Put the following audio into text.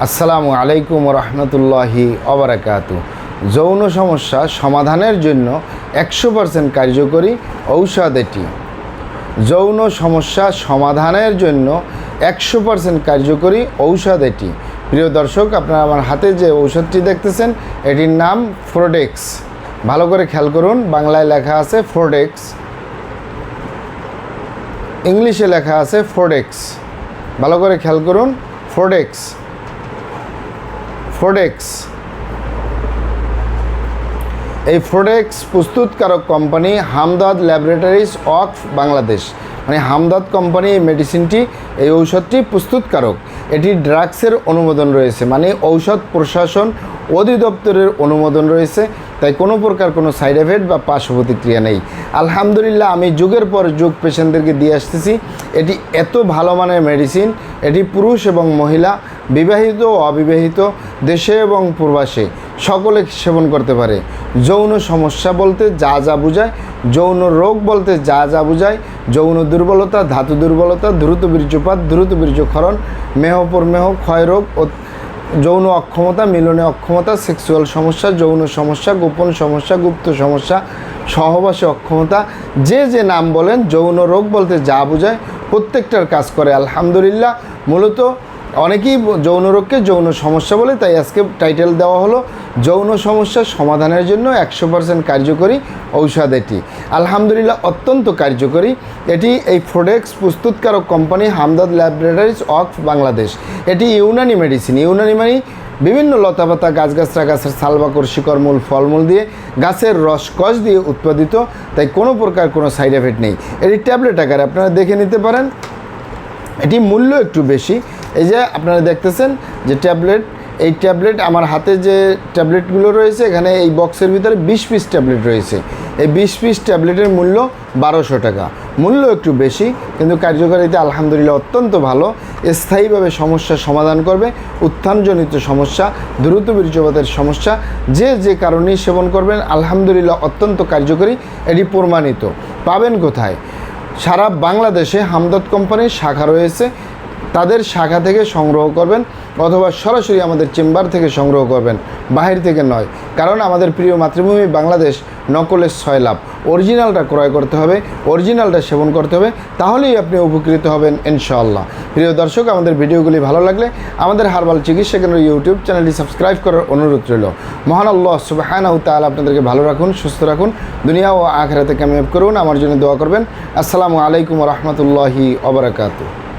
আসসালামু আলাইকুম রহমতুল্লাহি ওবারাকাতু। যৌন সমস্যা সমাধানের জন্য 100% কার্যকরী ঔষধ এটি। যৌন সমস্যা সমাধানের জন্য 100% কার্যকরী ঔষধ এটি। প্রিয় দর্শক, আপনারা আমার হাতে যে ঔষধটি দেখতেছেন এটির নাম ফ্রোডেক্স। ভালো করে খেয়াল করুন, বাংলায় লেখা আছে ফ্রোডেক্স, ইংলিশে লেখা আছে ফ্রোডেক্স। ভালো করে খেয়াল করুন, ফ্রোডেক্স। এই ফ্রোডেক্স প্রস্তুতকারক company Hamdard laboratories of Bangladesh. মানে হামদর্দ কোম্পানি এই মেডিসিনটি, এই ঔষধটি প্রস্তুতকারক। এটি ড্রাগসের অনুমোদন রয়েছে, মানে ঔষধ প্রশাসন অধিদপ্তরের অনুমোদন রয়েছে, তাই কোনো প্রকার কোনো সাইড এফেক্ট বা পার্শ্ব প্রতিক্রিয়া নেই। আলহামদুলিল্লাহ, আমি যুগের পর যুগ পেশেন্টদেরকে দিয়ে আসতেছি। এটি এত ভালো মানের মেডিসিন। এটি পুরুষ এবং মহিলা, বিবাহিত ও অবিবাহিত, দেশে এবং প্রবাসে সকলে সেবন করতে পারে। যৌন সমস্যা বলতে যা যা বোঝায়, যৌন রোগ বলতে যা যা বোঝায়, যৌন দুর্বলতা, ধাতু দুর্বলতা, দ্রুত বীর্যপাত, দ্রুত বীর্যক্ষরণ, মেহপরমেহ, ক্ষয়রোগ, যৌন অক্ষমতা, মিলনে অক্ষমতা, সেক্সুয়াল সমস্যা, যৌন সমস্যা, গোপন সমস্যা, গুপ্ত সমস্যা, সহবাসে অক্ষমতা, যে যে নাম বলেন, যৌন রোগ বলতে যা বোঝায় প্রত্যেকটার কাজ করে আলহামদুলিল্লাহ। মূলত অনেকেই যৌন রোগকে যৌন সমস্যা বলে, তাই আজকে টাইটেল দেওয়া হলো যৌন সমস্যার সমাধানের জন্য 100% কার্যকরী ঔষধ এটি। আলহামদুলিল্লাহ অত্যন্ত কার্যকরী এটি। এই ফ্রোডেক্স প্রস্তুতকারক company Hamdard laboratories of Bangladesh. এটি ইউনানি মেডিসিন। ইউনানি মানে বিভিন্ন লতাপাতা, গাছগাছরা, গাছের ছালবাকড়, শিকড়, মূল, ফলমূল দিয়ে, গাছের রসকস দিয়ে উৎপাদিত, তাই কোনো প্রকার কোনো সাইড এফেক্ট নেই। এটি ট্যাবলেট আকারে আপনারা দেখে নিতে পারেন। এটি মূল্য একটু বেশি। এই যে আপনারা দেখতেছেন যে ট্যাবলেট, এই ট্যাবলেট আমার হাতে যে ট্যাবলেটগুলো রয়েছে, এখানে এই বক্সের ভিতরে 20 পিস ট্যাবলেট রয়েছে। এই 20 পিস ট্যাবলেটের মূল্য 1200 টাকা। মূল্য একটু বেশি, কিন্তু কার্যকারিতা আলহামদুলিল্লাহ অত্যন্ত ভালো। স্থায়ীভাবে সমস্যার সমাধান করবে। উত্থানজনিত সমস্যা, দ্রুত বীর্যপাতের সমস্যা, যে যে কারণেই সেবন করবেন আলহামদুলিল্লাহ অত্যন্ত কার্যকরী। এটি প্রমাণিত। পাবেন কোথায়? সারা বাংলাদেশে হামদর্দ কোম্পানির শাখা রয়েছে, তাদের শাখা থেকে সংগ্রহ করবেন, অথবা সরাসরি আমাদের চেম্বার থেকে সংগ্রহ করবেন, বাহির থেকে নয়। কারণ আমাদের প্রিয় মাতৃভূমি বাংলাদেশ, নকলের 6 লাভ। অরিজিনালটা ক্রয় করতে হবে, অরিজিনালটা সেবন করতে হবে, তাহলেই আপনি উপকৃত হবেন ইনশাআল্লাহ। প্রিয় দর্শক, আমাদের ভিডিওগুলি ভালো লাগলে আমাদের হার্বাল চিকিৎসা কেন্দ্র ইউটিউব চ্যানেলটি সাবস্ক্রাইব করার অনুরোধ রইল। মহান আল্লাহ সুবহানাহু ওয়া তাআলা আপনাদেরকে ভালো রাখুন, সুস্থ রাখুন, দুনিয়া ও আখিরাতে কামিয়াব করুন। আমার জন্য দোয়া করবেন। আসসালামু আলাইকুম রহমতুল্লাহি ওয়া বারাকাতুহু।